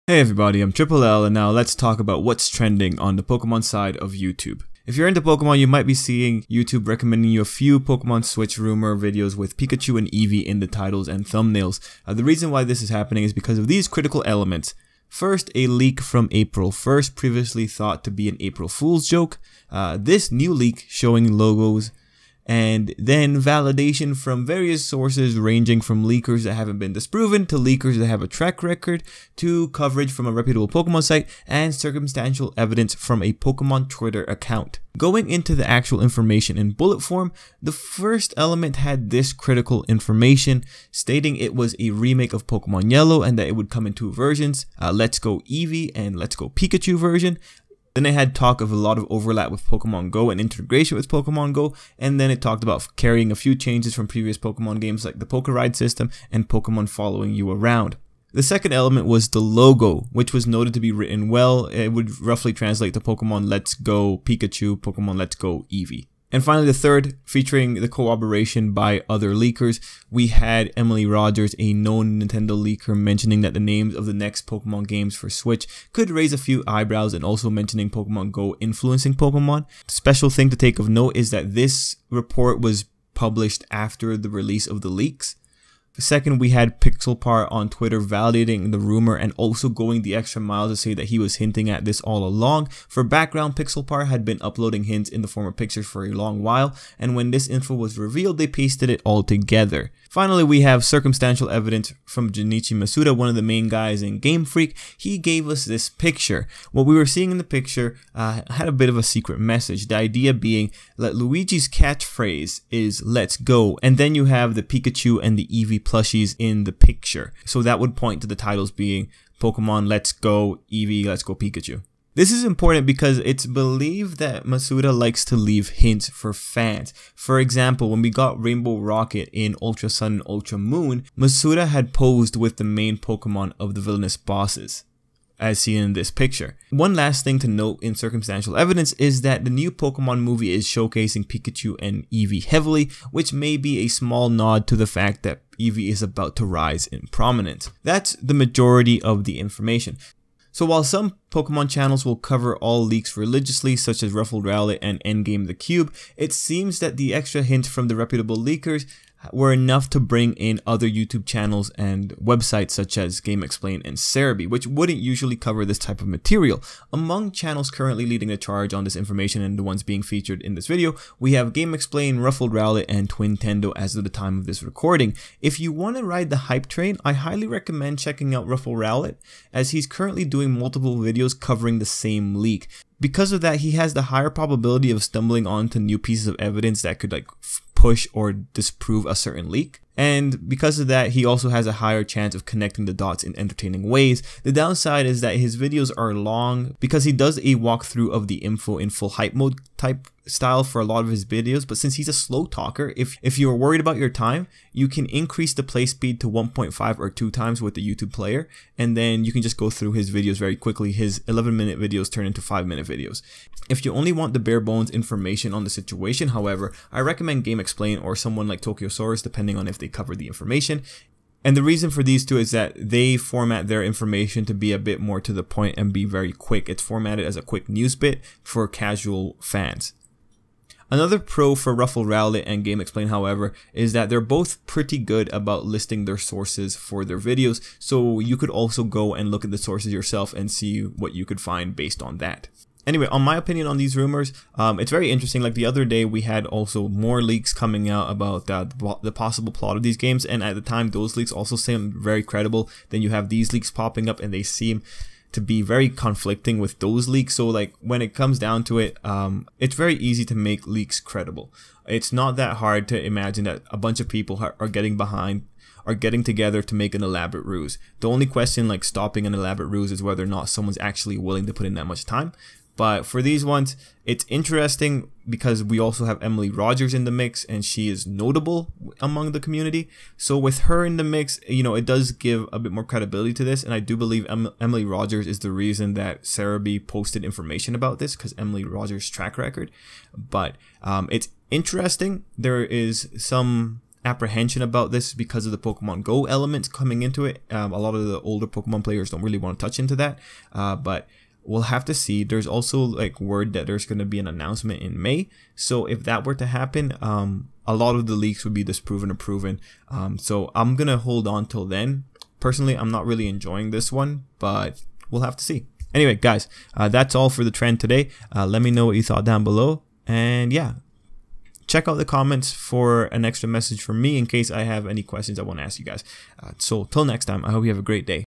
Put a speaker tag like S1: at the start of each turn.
S1: Hey everybody, I'm Tripl-L and now let's talk about what's trending on the Pokemon side of YouTube. If you're into Pokemon, you might be seeing YouTube recommending you a few Pokemon Switch rumor videos with Pikachu and Eevee in the titles and thumbnails. The reason why this is happening is because of these critical elements. First, a leak from April 1st, previously thought to be an April Fool's joke. This new leak showing logos, and then validation from various sources ranging from leakers that haven't been disproven to leakers that have a track record to coverage from a reputable Pokemon site and circumstantial evidence from a Pokemon Twitter account. Going into the actual information in bullet form, the first element had this critical information stating it was a remake of Pokemon Yellow and that it would come in two versions, Let's Go Eevee and Let's Go Pikachu version. Then it had talk of a lot of overlap with Pokemon Go and integration with Pokemon Go, and then it talked about carrying a few changes from previous Pokemon games like the Pokeride system and Pokemon following you around. The second element was the logo, which was noted to be written well. It would roughly translate to Pokemon Let's Go Pikachu, Pokemon Let's Go Eevee. And finally, the third, featuring the corroboration by other leakers, we had Emily Rogers, a known Nintendo leaker, mentioning that the names of the next Pokemon games for Switch could raise a few eyebrows, and also mentioning Pokemon Go influencing Pokemon. Special thing to take of note is that this report was published after the release of the leaks. Second, we had Pixelpar on Twitter validating the rumor and also going the extra mile to say that he was hinting at this all along. For background, Pixelpar had been uploading hints in the form of pictures for a long while, and when this info was revealed, they pasted it all together. Finally, we have circumstantial evidence from Junichi Masuda, one of the main guys in Game Freak. He gave us this picture. What we were seeing in the picture had a bit of a secret message. The idea being that Luigi's catchphrase is "Let's go," and then you have the Pikachu and the Eevee plushies in the picture. So that would point to the titles being Pokemon Let's Go Eevee, Let's Go Pikachu. This is important because it's believed that Masuda likes to leave hints for fans. For example, when we got Rainbow Rocket in Ultra Sun and Ultra Moon, Masuda had posed with the main Pokemon of the villainous bosses, as seen in this picture. One last thing to note in circumstantial evidence is that the new Pokemon movie is showcasing Pikachu and Eevee heavily, which may be a small nod to the fact that Eevee is about to rise in prominence. That's the majority of the information. So while some Pokemon channels will cover all leaks religiously, such as RuffledRowlet and Endgame the Cube, it seems that the extra hints from the reputable leakers were enough to bring in other YouTube channels and websites such as GameXplain and Cerebi, which wouldn't usually cover this type of material. Among channels currently leading the charge on this information and the ones being featured in this video, we have GameXplain, RuffledRowlet, and Twintendo as of the time of this recording. If you want to ride the hype train, I highly recommend checking out RuffledRowlet, as he's currently doing multiple videos covering the same leak. Because of that, he has the higher probability of stumbling onto new pieces of evidence that could push or disprove a certain leak. And because of that, he also has a higher chance of connecting the dots in entertaining ways. The downside is that his videos are long because he does a walkthrough of the info in full hype mode type style for a lot of his videos, but since he's a slow talker, if you're worried about your time, you can increase the play speed to 1.5 or 2 times with the YouTube player, and then you can just go through his videos very quickly. His 11-minute videos turn into 5-minute videos. If you only want the bare bones information on the situation, however, I recommend GameXplain or someone like Tokyosaurus, depending on if they cover the information. And the reason for these two is that they format their information to be a bit more to the point and be very quick. It's formatted as a quick news bit for casual fans. Another pro for RuffledRowlet and GameXplain, however, is that they're both pretty good about listing their sources for their videos, so you could also go and look at the sources yourself and see what you could find based on that. Anyway, on my opinion on these rumors, it's very interesting. Like the other day, we had also more leaks coming out about the possible plot of these games, and at the time, those leaks also seemed very credible. Then you have these leaks popping up, and they seem to be very conflicting with those leaks. So like when it comes down to it, it's very easy to make leaks credible. It's not that hard to imagine that a bunch of people are getting together to make an elaborate ruse. The only question like stopping an elaborate ruse is whether or not someone's actually willing to put in that much time. But for these ones, it's interesting because we also have Emily Rogers in the mix, and she is notable among the community. So with her in the mix, you know, it does give a bit more credibility to this. And I do believe Emily Rogers is the reason that Cerebi posted information about this, because Emily Rogers' track record. But it's interesting. There is some apprehension about this because of the Pokemon Go elements coming into it. A lot of the older Pokemon players don't really want to touch into that, but we'll have to see. There's also like word that there's going to be an announcement in May, so if that were to happen, a lot of the leaks would be disproven or proven. So I'm gonna hold on till then. Personally, I'm not really enjoying this one, but we'll have to see. Anyway, guys, that's all for the trend today. Let me know what you thought down below, and yeah, check out the comments for an extra message from me in case I have any questions I want to ask you guys. So till next time, I hope you have a great day.